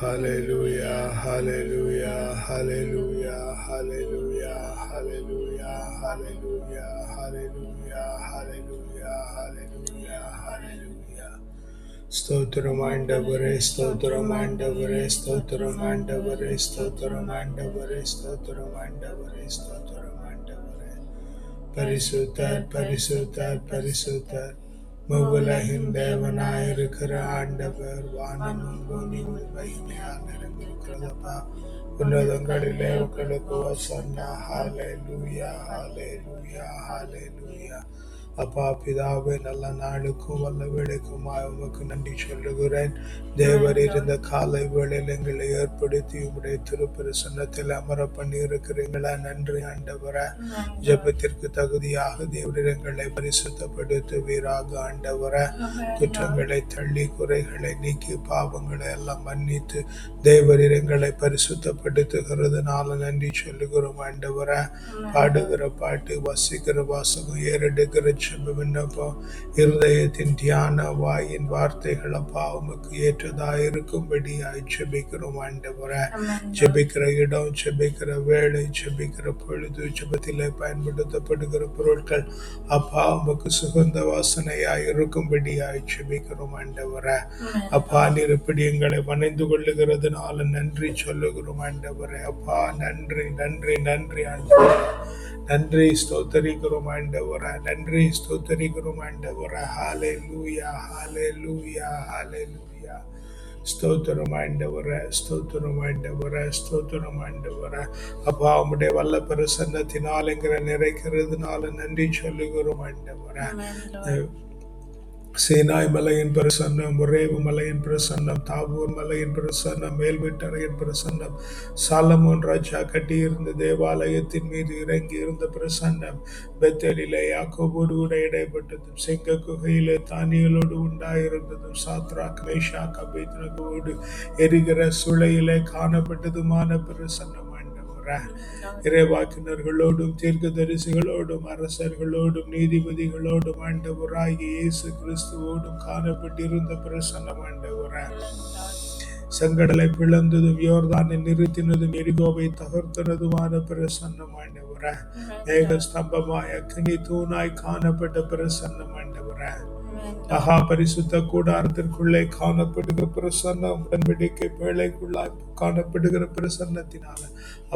hallelujah, hallelujah, hallelujah, hallelujah, hallelujah, hallelujah, hallelujah, hallelujah, hallelujah, hallelujah. Stotram andavare, stotram andavare, stotram andavare, stotram andavare, stotram andavare, stotram andavare. பரிசுத்தர் பரிசுத்தர் பரிசுத்தர் மூவுலகின் தேவனாயிருக்கிற ஆண்டவர். வானமும் பூமியும் மகிமையால் நிறைந்திருக்கிறதப்பா. உன்னதங்களிலே உங்களுக்கு ஓசன்னா. ஹல்லேலூயா, ஹல்லேலூயா, ஹல்லேலூயா. அப்பா பிதாவே, நல்ல நாளுக்கும் வல்ல வேலைக்குமாய் உமக்கு நன்றி சொல்லுகிறேன். தேவர் இருந்த காலை வேளையில் எங்களை ஏற்படுத்தி உங்களுடைய திருப்பிரசன்னத்தில் அமர பண்ணி இருக்கிறீங்களா? நன்றி ஆண்டவரே. ஜெபத்திற்கு தகுதியாக தேவரீர் எங்களை பரிசுத்தப்படுத்துவீராக ஆண்டவரே. குற்றங்களை தள்ளி குறைகளை நீக்கி பாவங்களை எல்லாம் மன்னித்து தேவரீர் எங்களை பரிசுத்தப்படுத்துகிறதுனால நன்றி சொல்லுகிறோம் ஆண்டவரே. பாடுகிற பாட்டு, வாசிக்கிற வாசகம், ஏறெடுக்கிற ஜெப விண்ணப்பம், இருதயத்தின் தியான வாயின் வார்த்தைகள் அப்பா உமக்கு ஏற்றதாயிருக்கும்படியாய் ஜெபிக்கிறோம் ஆண்டவரே. ஜெபிக்கிற இடம், ஜெபிக்கிற வேலை, ஜெபிக்கிற பொழுது, ஜெபத்திலே பயன்படுத்தப்படுகிற பொருட்கள் அப்பா உமக்கு சுகந்த வாசனையாய் இருக்கும்படியாய் ஜெபிக்கிறோம் ஆண்டவரே. அப்பா நீர் இப்படி எங்களை வணைந்து கொள்ளுகிறதுனால நன்றி சொல்லுகிறோம் ஆண்டவரே. அப்பா நன்றி நன்றி நன்றி ஆண்டவரே. நன்றி ஸ்தோத்தரிக்கிறோம் ஆண்டவரே. நன்றி ஸ்தோத்தரிக்கிறோம் ஆண்டவரே. ஹல்லேலூயா, ஹல்லேலூயா, ஹல்லேலூயா. ஸ்தோத்திரம் ஆண்டவரே, ஸ்தோத்திரம் ஆண்டவரே, ஸ்தோத்திரம் ஆண்டவரே. அப்பா உம்முடைய வல்ல பிரசன்னத்தினால் எங்களை நிறைக்கிறதுனால நன்றி சொல்லுகிறோம் ஆண்டவரே. சீனாய் மலையின் பிரசன்னம், ஒரேவு மலையின் பிரசன்னம், தாவூர் மலையின் பிரசன்னம், மேல்வீட்டரையின் பிரசன்னம், சாலமோன் ராஜா கட்டியிருந்த தேவாலயத்தின் மீது இறங்கி இருந்த பிரசன்னம், பெத்தேலிலே யாக்கோபோடு கூட இடைப்பட்டதும், சிங்க குகையிலே தானியலோடு உண்டாயிருந்ததும், சாத்ராக் மேஷாக் அபேத்நேகோவோடு எரிகிற சுளையிலே காணப்பட்டதுமான பிரசன்னம் இறைவாக்கினர்களோடும் தீர்க்கதரிசிகளோடும் அரசர்களோடும் நீதிபதிகளோடும் ஆண்டவராகிய இயேசு கிறிஸ்துவோடும் காணப்பட்டிருந்த பிரசன்னம் ஆண்டவரே. செங்கடலை பிளந்ததும் யோர்தானை நிறுத்தினதும் எரிகோவை தகர்த்தனதுமான பிரசன்னம் ஆண்டவரே. மேக ஸ்தம்பமாய் அக்கினி தூணாய் காணப்பட்ட பிரசன்னம் ஆண்டவரே. மகா பரிசுத்த கூடாரத்திற்குள்ளே காணப்படுகிற பிரசன்னம், உடன்படிக்கை பேழைக்குள்ளாய் காணப்படுகிற பிரசன்னத்தினால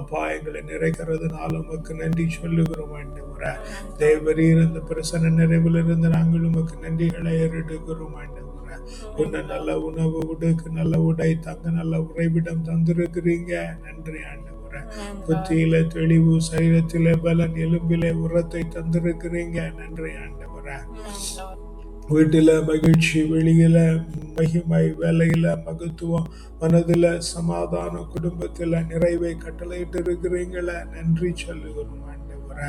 அப்பா எங்களை நிறைக்கிறதுனால உமக்கு நன்றி சொல்லுகிறோம் ஆண்டவரே. தேவரீர் இந்த பிரசன்ன நிறைவில் இருந்து நாங்கள் உமக்கு நன்றிகளை ஏறெடுக்கிறோம் ஆண்டவரே. உன்ன நல்ல உணவு, உடுக்கு நல்ல உடை, தங்க நல்ல உறைவிடம் தந்திருக்கிறீங்க. நன்றி ஆண்டவரே. புத்தியில தெளிவு, சரீரத்திலே பலன், எலும்பிலே உரத்தை தந்திருக்கிறீங்க. நன்றி ஆண்டவரே. வீட்டில மகிழ்ச்சி, வெளியில மகிமை, வேலையில மகத்துவம், மனதில சமாதானம், குடும்பத்தில நிறைவை கட்டளையிட்டு இருக்கிறீங்களே. நன்றி சொல்லுகிறோம் ஆண்டவரே.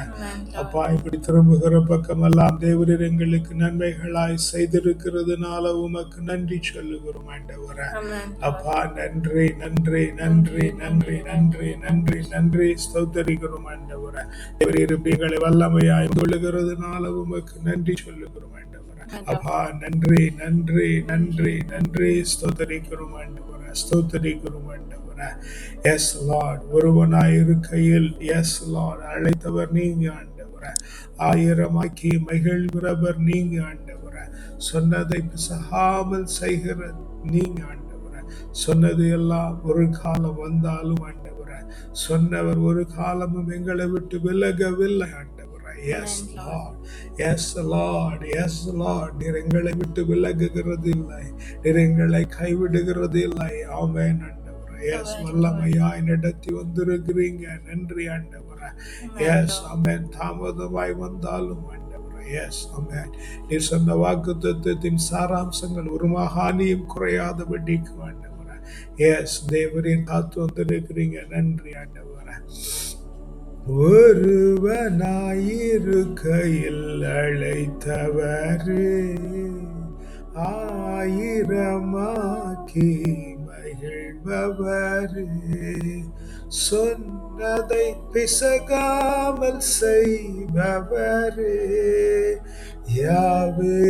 அப்பா இப்படி திரும்புகிற பக்கமெல்லாம் தேவரீர் எங்களுக்கு நன்மைகளாய் செய்திருக்கிறதுனால உமக்கு நன்றி சொல்லுகிறோம் ஆண்டவரே. அப்பா நன்றி நன்றி நன்றி நன்றி நன்றி நன்றி நன்றி ஸ்தோத்தரிக்கிறோம் ஆண்டவரே. தேவரீர் எங்களை வல்லமையாய் கொள்ளுகிறதுனால உமக்கு நன்றி சொல்லுகிறோம் ஆண்டவரே. அப்பா நன்றி நன்றி நன்றி நன்றி ஸ்தோத்தரிக்கிறோம் ஆண்டவரே, ஸ்தோத்தரிக்கிறோம் ஆண்டவரே. எஸ் லார்ட், ஒருவனாயிருக்கையில் எஸ் லார்ட் அழைத்தவர் நீங்க ஆண்டவரே. ஆயிரமாக்கி மகிழ்கிறவர் நீங்க ஆண்டவரே. சொன்னதை பிசகாமல் செய்கிற நீங்க ஆண்டவரே. சொன்னது எல்லாம் ஒரு காலம் வந்தாலும் ஆண்டவரே, சொன்னவர் ஒரு காலமும் எங்களை விட்டு விலகவில்லை ஆண்டவரே. Yes Lord, yes Lord, yes Lord. நீர் எங்களை விட்டு விலகுகிறது இல்லை, நீர் எங்களை கைவிடுகிறது இல்லை. ஆமென் ஆண்டவரே. எஸ் வல்லமையாய் நடத்தி வந்திருக்கிறீங்க. நன்றி ஆண்டவரே. எஸ் ஆமென். தாமதமாய் வந்தாலும் ஆண்டவரே, எஸ் ஆமென், நீர் சொன்ன வாக்குத்தத்தத்தின் சாராம்சங்கள் ஒரு மகானியும் குறையாதபடிக்கு ஆண்டவரே. எஸ் தேவரீர் காத்து வந்திருக்கிறீங்க. நன்றி ஆண்டவரே. ஒருவனாயிருக்கையில் அழைத்தவரே, ஆயிரமாக்கி மகிழ்பவரே, சொன்னதை பிசகாமல் செய்பவரே, யாவே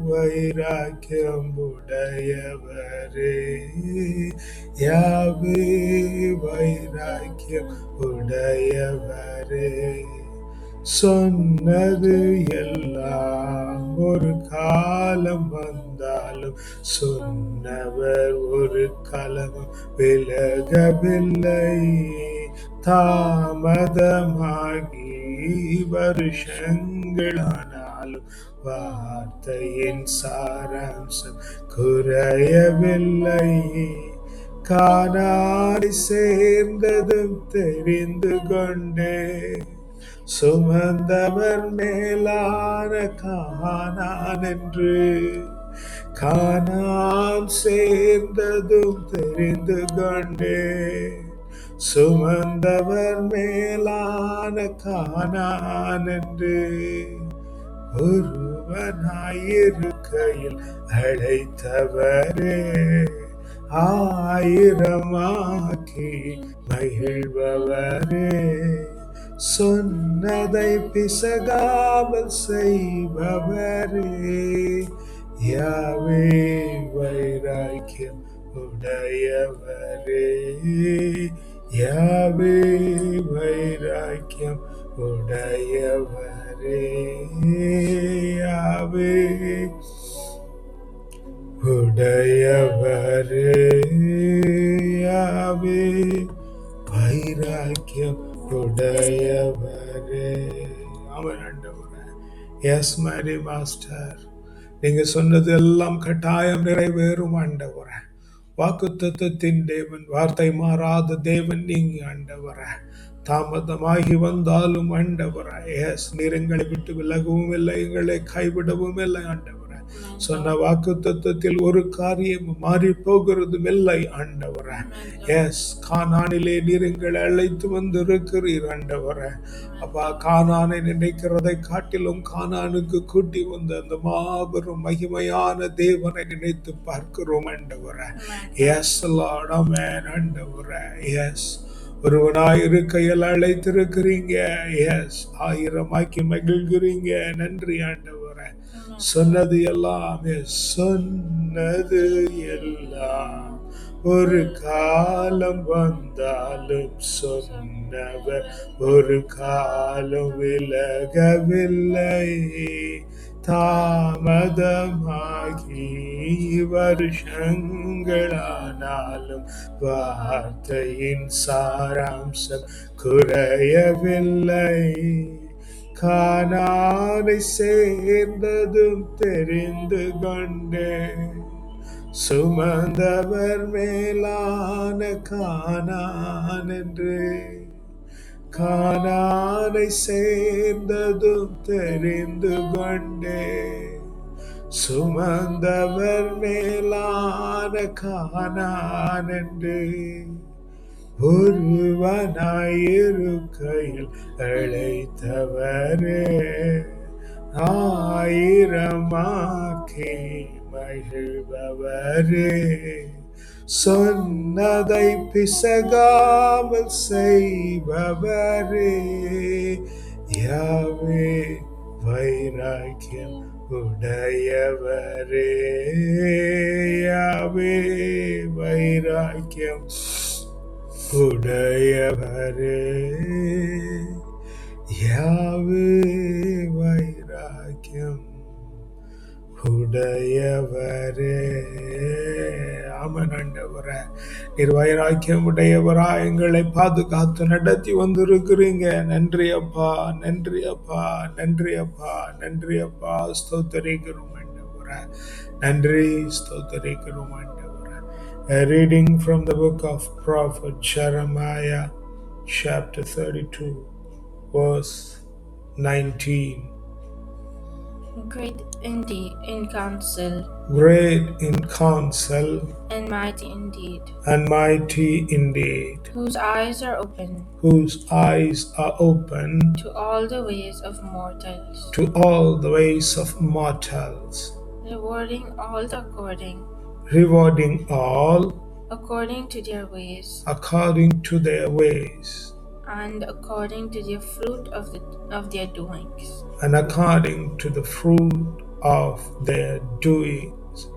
வைராக்கியம் உடையவரே, யாவே வைராக்கியம் உடையவரே. சொன்னது எல்லாம் ஒரு காலம் வந்தாலும் சொன்னவர் ஒரு காலமும் விலகவில்லை. தாமதமாகி வருஷங்களானாலும் வார்த்தையின் சாராம்சம் குறையவில்லை. கானானை சேர்ந்ததும் தெரிந்து கொண்டே, சுமந்தவர் மேலான கானான் என்று. கானான் சேர்ந்ததும் தெரிந்து கொண்டே, சுமந்தவர் மேலான கானான் என்று. ஒருவனாயிருக்கையில் அழைத்தவரே, ஆயிரமாக்கி மகிழ்பவரே. சொன்னதை பிசகாமல் செய்பவரே. யாவே வைராக்கியம் உடையவரே. யாவே வைராக்கியம் உடையவரே. யாவே உடையவரே. யாவே வைராக்கியம் உடையவரே. அவர் ஆண்டவரே. எஸ் மேரி மாஸ்டர், நீங்க சொன்னது எல்லாம் கட்டாயம் நிறைவேறும் ஆண்டவரே. வாக்குத்தத்தத்தின் தேவன், வார்த்தை மாறாத தேவன் நீங்க ஆண்டவரே. தாமதமாகி வந்தாலும் ஆண்டவரே, எஸ் நீர் எங்களை விட்டு விலகவும் இல்லை, எங்களை கைவிடவும் இல்லை ஆண்டவரே. சொன்ன வாக்குத்தத்தத்தில் ஒரு காரியம் மாறி போகிறதும் இல்லை ஆண்டவரே. எஸ், கானானிலே நீர் எங்களை அழைத்து வந்து இருக்கிறீர் ஆண்டவரே. அப்பா, கானானை நினைக்கிறதை காட்டிலும் கானானுக்கு கூட்டி வந்த அந்த மாபெரும் மகிமையான தேவனை நினைத்து பார்க்கிறோம் ஆண்டவரே. எஸ் லார்ட், ஆமென் ஆண்டவரே. எஸ், ஒருவனாயிருக்கையில் அழைத்திருக்கிறீங்க. எஸ், ஆயிரமாக்கி மகிழ்கிறீங்க. நன்றி ஆண்டவரே. சொன்னது எல்லாமே, சொன்னது எல்லாம் ஒரு காலம் வந்தாலும் சொன்னவர் ஒரு காலம் விலகவில்லை. தாமதமாகி வருஷங்களானாலும் வார்த்தையின் சாராம்சம் குறையவில்லை. கானானை சேர்ந்ததும் தெரிந்து கொண்டேன், சுமந்தவர் மேலான கானான் என்று. கானானை சேர்ந்ததும் தெரிந்து கொண்டேன், சுமந்தவர் மேலான கானான் என்று. ஒருவனாயிருக்கையில் அழைத்தவரே, ஆயிரமாக்கி மகிழ்பவரே. சொன்னதை பிசகாமல் செய்பவரே. யாவே வைராக்கியம் உடையவரே. யாவே வைராக்கியம் உடையவரே. யாவே வைராக்கியம் உடையவரே. ஆமென் ஆண்டவரே. நீர் வைராக்கியம் உடையவரா எங்களை பாதுகாத்து நடத்தி வந்திருக்கிறீங்க. நன்றி அப்பா, நன்றி அப்பா, நன்றி அப்பா, நன்றி அப்பா. ஸ்தோத்திரிக்கிறோம் ஆண்டவரே. நன்றி, ஸ்தோத்திரிக்கிறோம் ஆண்டவரே. A reading from the book of prophet Jeremiah, chapter 32, verse 19. Great indeed in counsel, Great in counsel, and mighty indeed, and mighty indeed, whose eyes are open whose eyes are open to all the ways of mortals, to all the ways of mortals, rewarding all according to their ways, according to their ways, and according to the fruit of their doings. and according to the fruit of their doings.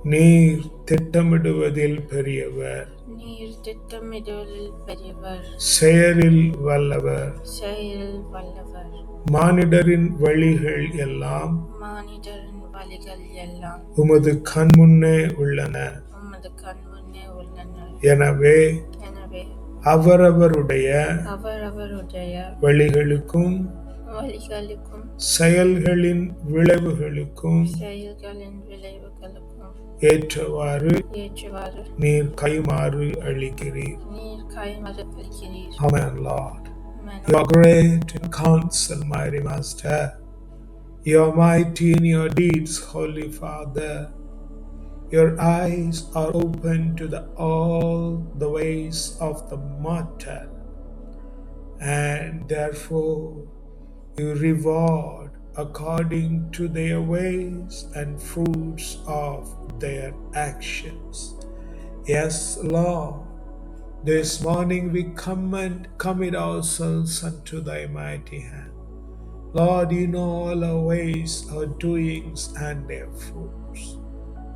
நீர் திட்டமிடுவதில் பெரியவர், நீர் திட்டமிடுதலில் பெரியவர், செயலில் வல்லவர். செயலில் வல்லவர். மானிடரின் வழிகள் எல்லாம் மானிடரின் வழிகள் எல்லாம் உமது கண்முன்னே உள்ளன. உமது கண்முன்னே உள்ளன. எனவே எனவே அவரவருடைய அவரவருடைய வழிகளுக்கும் வழிகளுக்கும் செயல்களின் விளைவுகளுக்கும் செயல்களின் விளைவுகளுக்கும் ஏற்றவாறு ஏற்றவாறு நீர் கைமாறு அளிக்கிறீர். நீர் கைமாறு அளிக்கிறீர். Amen, Lord. Amen. You are great in counsel, mighty Master. You are mighty in your deeds, Holy Father. Your eyes are open to all the ways of the mortal, and therefore you reward according to their ways and fruits of their actions. Yes, Lord. This morning we come and commit ourselves unto thy mighty hand. Lord, you know all our ways, our doings, and their fruits.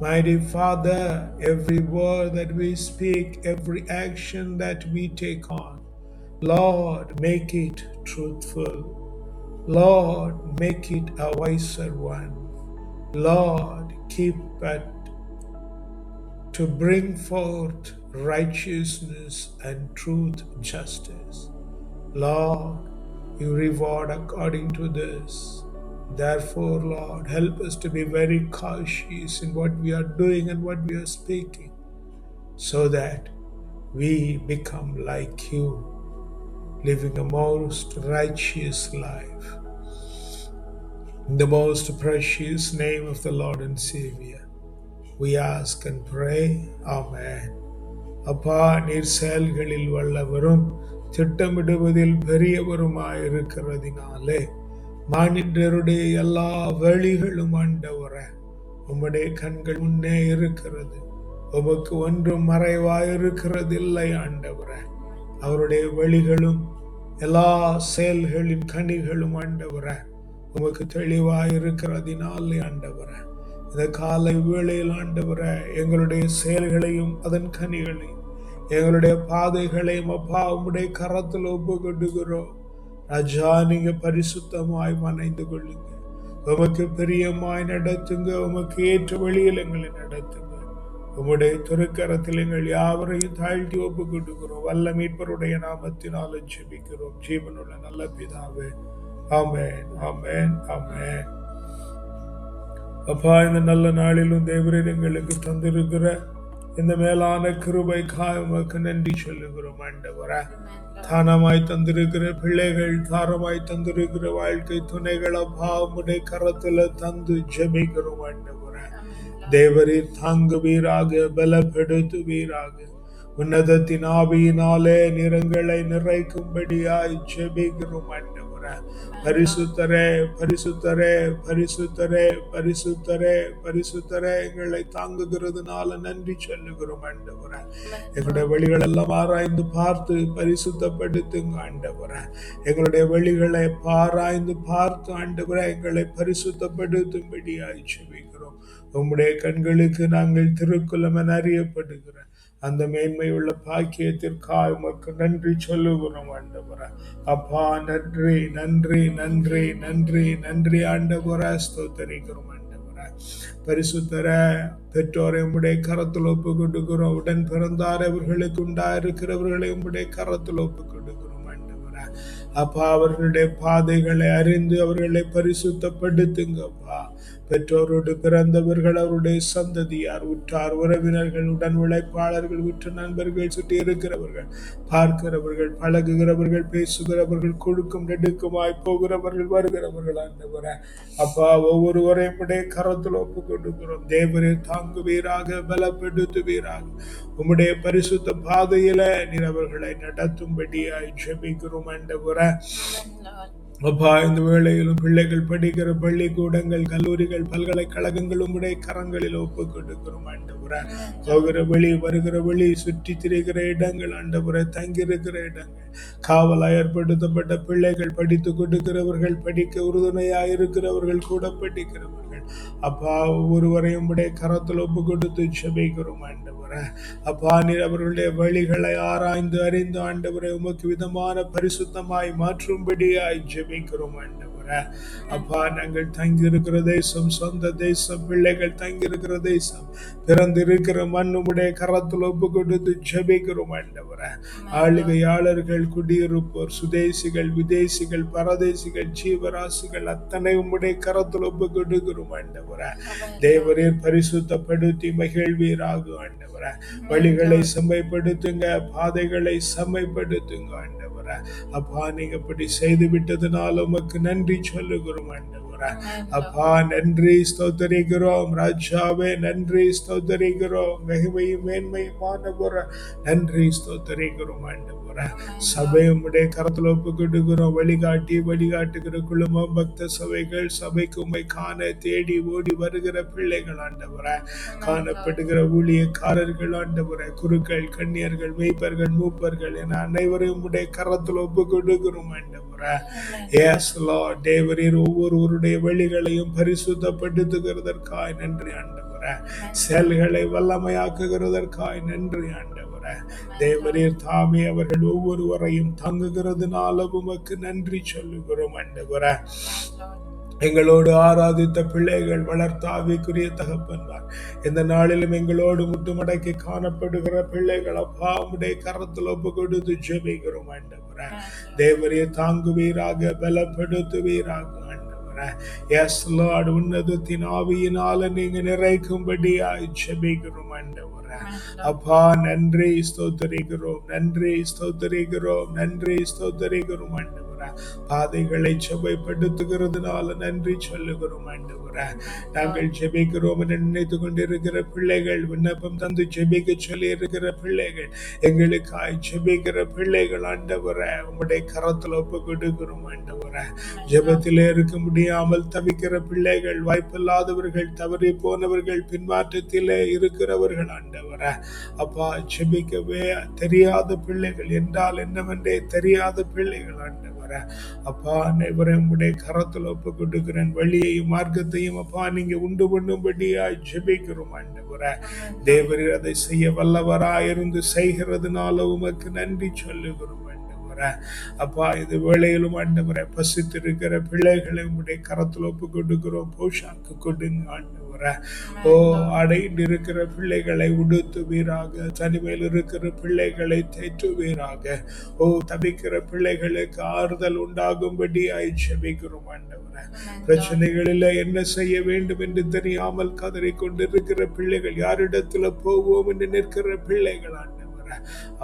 Mighty Father, every word that we speak, every action that we take on, Lord, make it truthful. Lord, make it a wiser one. Lord, keep it to bring forth righteousness and truth, justice. Lord, you reward according to this. Therefore, Lord, help us to be very cautious in what we are doing and what we are speaking, so that we become like you, living a most righteous life. In the most precious name of the Lord and Savior, we ask and pray. Amen. அப்பா, நீர் செயல்களில் வல்லவரும் திட்டமிடுவதில் பெரியவருமாயிருக்கிறதினாலே மானிடருடைய எல்லா வழிகளும் ஆண்டவரே உம்முடைய கண்கள் முன்னே இருக்கிறது. உமக்கு ஒன்றும் மறைவாயிருக்கிறதில்லை ஆண்டவரே. அவருடைய வழிகளும் எல்லா செயல்களின் கனிகளும் ஆண்டவரே உமக்கு தெளிவாயிருக்கிறதினாலே ஆண்டவரே, இந்த காலை வேளையில் ஆண்டவரே எங்களுடைய செயல்களையும் அதன் கனிகளையும் எங்களுடைய பாதைகளையும் அப்பா உம்முடைய கரத்தில் ஒப்பு கொண்டுகிறோம். ராஜா, நீங்க பரிசுத்தமாய் மனைந்து கொள்ளுங்க. உமக்கு பிரியமாய் நடத்துங்க. உமக்கு ஏற்ற வழியில் எங்களை நடத்துங்க. உம்முடைய திருக்கரத்தில் எங்கள் யாவரையும் தாழ்த்தி ஒப்பு கொண்டுகிறோம். வல்ல மீட்பருடைய நாமத்தினால் ஜெபிக்கிறோம் ஜீவனுள்ள நல்ல பிதாவே. ஆமென், ஆமென், ஆமென். அப்பா, இந்த நல்ல நாளிலும் தேவரீர் எங்களுக்கு தந்திருக்கிற இந்த மேலான கிருபைக்காய் உமக்கு நன்றி சொல்லுகிறோம் ஆண்டவரே. தானமாய் தந்திருக்கிற பிள்ளைகள், தாரமாய் தந்திருக்கிற வாழ்க்கை துணைகள் அப்பா உம்முடைய கரத்துல தந்து ஜெபிக்கிறோம் ஆண்டவரே. தேவரீர் தாங்குவீராக, பலப்படுத்துவீராக. உன்னதத்தின் ஆவியினாலே நிறங்களை நிறைக்கும்படியாய் ஜெபிக்கிறோம் ஆண்டவரே. பரிசுத்தரே, பரிசுத்தரே, பரிசுத்தரே, பரிசுத்தரே, பரிசுத்தரே, எங்களை தாங்குகிறதுனால நன்றி சொல்லுகிறோம் ஆண்டவரே. எங்களுடைய வழிகள் எல்லாம் ஆராய்ந்து பார்த்து பரிசுத்தப்படுத்துங்க ஆண்டவரே. எங்களுடைய வழிகளை ஆராய்ந்து பார்த்து ஆண்டவரே எங்களை பரிசுத்தப்படுத்தும்படியாய் ஜெபிக்கிறோம். உம்முடைய கண்களுக்கு நாங்கள் திருக்குலம் என அறியப்படுகிற அந்த மேன்மையுள்ள பாக்கியத்திற்காக உமக்கு நன்றி சொல்லுகிறோம் ஆண்டவரே. அப்பா, நன்றி, நன்றி, நன்றி, நன்றி, நன்றி ஆண்டவரே. ஸ்தோத்திரிக்கிறோம் ஆண்டவரே. பரிசுத்தர பெற்றோரை உம்முடைய கரத்தில் ஒப்பு கொடுக்கிறோம். உடன் பிறந்தார் அவர்களுக்கு உண்டாயிருக்கிறவர்களை உம்முடைய கரத்தில் ஒப்பு கொடுக்கிறோம் ஆண்டவரே. அப்பா, அவர்களுடைய பாதைகளை அறிந்து அவர்களை பரிசுத்தப்படுத்துங்கப்பா. பெற்றோரோடு பிறந்தவர்கள், அவருடைய சந்ததியார், உற்றார் உறவினர்கள், உடன் உழைப்பாளர்கள், உற்ற நண்பர்கள், சுற்றி இருக்கிறவர்கள், பார்க்கிறவர்கள், பழகுகிறவர்கள், பேசுகிறவர்கள், கொடுக்கும் நெடுக்குமாய் போகிறவர்கள், வருகிறவர்கள் ஆண்டவரே. அப்பா, ஒவ்வொருவரையும் உடைய கரத்தில் ஒப்பு கொடுக்கிறோம். தேவரே தாங்குவீராக, பலப்படுத்துவீராக. உம்முடைய பரிசுத்த பாதையில நீர் அவர்களை நடத்தும்படியாய் ஜெபிக்கிறோம் ஆண்டவரே. அப்பா, இந்த வேளையிலும் பிள்ளைகள் படிக்கிற பள்ளிக்கூடங்கள், கல்லூரிகள், பல்கலைக்கழகங்கள் உம்முடைய கரங்களில் ஒப்புக் கொடுக்கிறோம் ஆண்டவரே. போகிற வழி, வருகிற வழி, சுற்றி திரிகிற இடங்கள் ஆண்டவரே, தங்கியிருக்கிற இடங்கள், காவலாய் ஏற்படுத்தப்பட்ட பிள்ளைகள், படித்து கொடுக்கிறவர்கள், படிக்க உறுதுணையாக இருக்கிறவர்கள், கூட படிக்கிறவர்கள், அப்பா ஒவ்வொருவரையும் உடைய கரத்தில் ஒப்பு கொடுத்து செபிக்கிறோம் ஆண்டவரே. அப்பா, நீர் அவர்களுடைய வழிகளை ஆராய்ந்து அறிந்து ஆண்டவரை உமக்கு விதமான பரிசுத்தமாய் மாற்றும்படியாய் ஜெபிக்கிறோம் ஆண்டவரே. அப்பா, நாங்கள் தங்கியிருக்கிற தேசம், சொந்த தேசம், பிள்ளைகள் தங்கியிருக்கிற தேசம், பிறந்திருக்கிற மண்ணுடைய கரத்தில் ஒப்பு கொடுத்து ஜெபிக்கிறோம் ஆண்டவரே. ஆளுகையாளர்கள், குடியிருப்போர், சுதேசிகள், விதேசிகள், பரதேசிகள், ஜீவராசிகள் அத்தனை உம்முடைய கரத்தில் ஒப்பு கொடுக்கிறோம் ஆண்டவரே. தேவரீர் பரிசுத்தப்படுத்தி மகிழ்வீராக ஆண்டவரே. வழிகளை செம்மைப்படுத்துங்க, பாதைகளை செம்மைப்படுத்துங்க ஆண்டவரே. அப்பா, நீங்க இப்படி செய்து விட்டதுனால உமக்கு நன்றி சொல்லுகிறோம் ஆண்டவரே. அப்பா, நன்றி ஸ்தோத்தரிக்கிறோம் ராஜாவே, நன்றி ஸ்தோத்தரிக்கிறோம். மகிமையும் மேன்மையுமானவரே, நன்றி ஸ்தோத்தரிக்கிறோம் ஆண்டவரே. சபை உம்முடைய கரத்தில் ஒப்பு கொடுக்கிறோம். வழிகாட்டுகிற குழுமம், பக்த சபைகள், சபைக்கு உம்மை காண தேடி ஓடி வருகிற பிள்ளைகள் ஆண்டவரே, காணப்படுகிற ஊழியக்காரர்கள் ஆண்டவரே, குருக்கள், கன்னியர்கள், மேய்ப்பர்கள், மூப்பர்கள் என அனைவரையும் உம்முடைய கரத்தில் ஒப்பு கொடுக்கிறோம் ஆண்டவரே. எஸ் லார்ட், தேவரீர் ஒவ்வொருவருடைய வழிகளையும் பரிசுத்தப்படுத்துகிறதற்காய் நன்றி ஆண்டவரே. செயல்களை வல்லமையாக்குகிறதற்காய் நன்றி ஆண்டவரே. தேவரீர் தாமே அவர்கள் ஒவ்வொருவரையும் தங்குகிறதுனால உமக்கு நன்றி சொல்லுகிறோம் ஆண்டவரே. எங்களோடு ஆராதித்த பிள்ளைகள், வளர்த்த ஆவிக்குரிய தகப்பன்மார், இந்த நாளிலும் எங்களோடு முட்டுமடக்கி காணப்படுகிற பிள்ளைகள், அப்பா உம்முடைய கரத்தில் ஒப்பு கொடுத்து ஜெபிக்கிறோம் ஆண்டவரே. தேவரீர் தாங்குவீராக, பலப்படுத்துவீராக ஆண்டவரே. எஸ் லார்ட், உன்னதத்தின் ஆவியினால நீங்க நிறைக்கும்படியாய் ஜெபிக்கிறோம் ஆண்டவரே. அப்பா, நன்றி ஸ்தோத்தரிக்கிறோம், நன்றி ஸ்தோத்தரிக்கிறோம், நன்றி ஸ்தோத்தரிக்கிறோம் ஆண்டவரே. பாதைகளை செவ்வாய்ப்படுத்துகிறதுனால நன்றி சொல்லுகிறோம் ஆண்டவரே. நாங்கள் ஜெபிக்கிறோம் என்று நினைத்து கொண்டிருக்கிற பிள்ளைகள், விண்ணப்பம் தந்து ஜெபிக்க சொல்லி இருக்கிற பிள்ளைகள், எங்களுக்காய் ஜெபிக்கிற பிள்ளைகள் ஆண்டவரே, உம்முடைய கரத்தில் ஒப்பு கொடுக்கிறோம் ஆண்டவரே. ஜெபத்திலே இருக்க முடியாமல் தவிக்கிற பிள்ளைகள், வாய்ப்பில்லாதவர்கள், தவறி போனவர்கள், பின்மாற்றத்திலே இருக்கிறவர்கள் ஆண்டவரே. அப்பா, ஜெபிக்கவே தெரியாத பிள்ளைகள், என்றால் என்னவென்றே தெரியாத பிள்ளைகள் ஆண்டவரே. அப்பா, அனைவரையும் உடைய கரத்தில் ஒப்பு கொடுக்கிறேன். வழியையும் மார்க்கத்தையும் அப்பா நீங்க உண்டு பண்ணும்படியா ஜெபிக்கிறோம் ஆண்டவரே. தேவரீர் அதை செய்ய வல்லவராயிருந்து செய்கிறதுனால உமக்கு நன்றி சொல்லுகிறோம் ஆண்டவரே. அப்பா, இது வேளையிலும் ஆண்டவரே, பசித்திருக்கிற பிள்ளைகளை உடைய கரத்தில் ஒப்பு கொடுக்கிறோம். போஷாக்கு கொடுங்க ஆண்டவரே. ஓ, அடைந்து இருக்கிற பிள்ளைகளை உடுத்துவீராக, தனிமையில் இருக்கிற பிள்ளைகளை தேற்றுவீராக. ஓ, தவிக்கிற பிள்ளைகளுக்கு ஆறுதல் உண்டாகும்படி ஜெபிக்கிறோம் ஆண்டவரே. பிரச்சனைகளில் என்ன செய்ய வேண்டும் என்று தெரியாமல் கதறி கொண்டிருக்கிற பிள்ளைகள், யாரிடத்துல போவோம் என்று நிற்கிற பிள்ளைகள் ஆண்டவரே,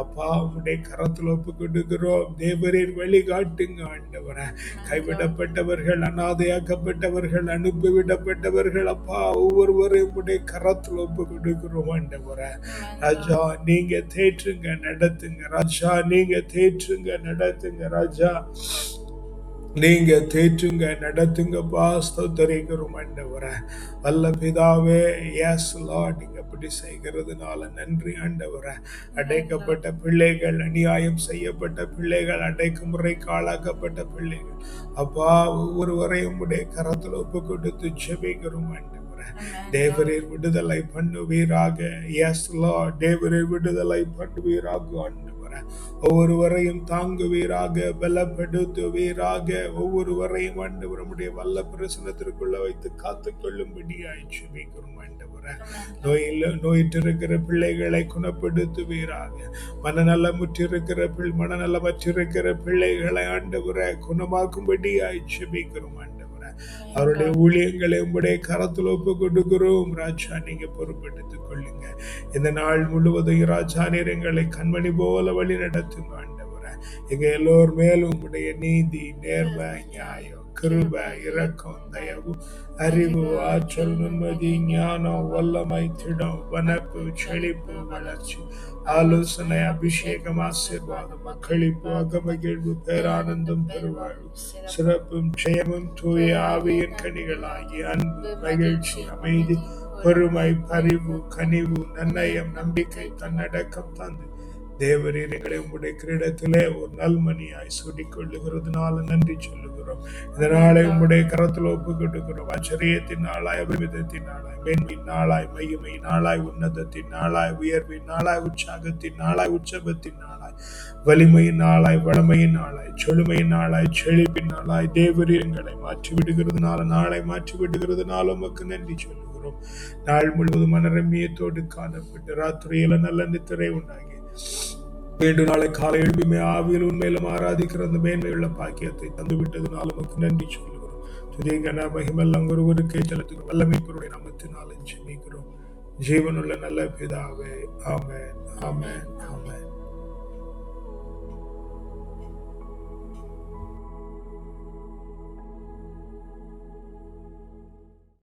அப்பா உம்முடைய கரத்தில் ஒப்பு கொடுக்கிறோம். தேவரீர் வழிகாட்டுங்க ஆண்டவரே. கைவிடப்பட்டவர்கள், அநாதையாக்கப்பட்டவர்கள், அனுப்பிவிடப்பட்டவர்கள், அப்பா ஒவ்வொருவரையும் உடைய கரத்தில் ஒப்பு கொடுக்கிறோம் ஆண்டவரே. ராஜா, நீங்க தேற்றுங்க, நடத்துங்க ராஜா, நீங்க தேற்றுங்க, நடத்துங்க ராஜா, நீங்க தேற்றுங்க, நடத்துங்க. ஸ்தோத்திரிக்கிறோம் ஆண்டவரே. வல்ல பிதாவே, எஸ் லார்ட், நீங்க அப்படி செய்கிறதுனால நன்றி ஆண்டவரே. அடைக்கப்பட்ட பிள்ளைகள், அநியாயம் செய்யப்பட்ட பிள்ளைகள், அடைக்குமுறைக்கு ஆளாக்கப்பட்ட பிள்ளைகள், அப்பா ஒவ்வொருவரையும் உடைய கரத்தில் ஒப்பு கொடுத்து ஜெபிக்கிறோம் ஆண்டவரே. தேவரீர் விடுதலை பண்ணுவீராக. எஸ் லார்ட், தேவரீர் விடுதலை பண்ணுவீராக ஆண்டவரே. ஒவ்வொருவரையும் தாங்குவீராக, பலப்படுத்துவீராக. ஒவ்வொருவரையும் ஆண்டவர் உம்முடைய வல்ல பிரசன்னத்திற்குள்ள வைத்து காத்துக் கொள்ளும்படியாய் ஜெபிக்கிறோம் ஆண்டவரே. நோயிற்றிருக்கிற பிள்ளைகளை குணப்படுத்துவீராக. மனநலமற்றிருக்கிற பிள்ளைகளை ஆண்டவரே குணமாக்கும்படியாய் ஜெபிக்கிறோம் ஆண்டவரே. அவருடைய ஊழியங்களை உம்முடைய கரத்தில் ஒப்பு கொடுக்கிறோம் ராஜா, நீங்க பொறுப்பெடுத்துக் கொள்ளுங்க. இந்த நாள் முழுவதும் ராஜா நீர் எங்களை கண்மணி போல வழி நடத்துங்க ஆண்டவரே. எங்க எல்லோர் மேலும் உம்முடைய நீதி, நேர்மை, நியாயம், கிருபை, இரக்கம், தயவு, அறிவு, ஆற்றல், நிம்மதி, ஞானம், வல்லமை, திடம், வனப்பு, செழிப்பு, வளர்ச்சி, ஆலோசனை, அபிஷேகம், ஆசீர்வாதம், மக்களிப்பு, அகமகிழ்வு, பேரானந்தம், பெருவாழ்வு, சிறப்பும் ஜெயமும் தூய ஆவியின் கனிகளாகி அன்பு, மகிழ்ச்சி, அமைதி, பொறுமை, பரிவு, கனிவு, நன்னயம், நம்பிக்கை, தன்னடக்கம் தந்து தேவரீர் எங்களை உங்களுடைய கிரீடத்திலே ஒரு நல்மணியாய் சூடிக் கொள்ளுகிறதுனால நன்றி சொல்லுகிறோம். இந்த நாளை உங்களுடைய கரத்தில் ஒப்பு கொடுக்கிறோம். ஆச்சரியத்தின் நாளாய், அபிவிதத்தின் நாளாய், மேன்மையின் நாளாய், மகிமை நாளாய், உன்னதத்தின் நாளாய், உயர்வின் நாளாய், உற்சாகத்தின் நாளாய், உற்சவத்தின் நாளாய், வலிமையின் நாளாய், வளமையின் நாளாய், செழுமையின் நாளாய், செழிப்பின் நாளாய் தேவரீர் எங்களை மாற்றி விடுகிறதுனால, நாளை மாற்றி விடுகிறதுனால உமக்கு நன்றி சொல்லுகிறோம். நாள் முழுவதும் மனரம்மியத்தோடு காணப்பட்டு ராத்திரியில நல்ல நித்திரை உண்டாகி மீண்டும் நாளை காலை எழுப்பியுமே ஆவியில் உண்மையிலும் ஆராதிக்கிற அந்த மேன்மையுள்ள பாக்கியத்தை தந்து விட்டதுனால உமக்கு நன்றி சொல்லுகிறோம். துதிகன மகிமெல்லாம் ஒருவருக்கே செலுத்துகிறோம். வல்லமை பொருளுடைய நாமத்தினாலே ஜெபிக்கிறோம் ஜீவனுள்ள நல்ல பிதாவே. ஆமென், ஆமென்,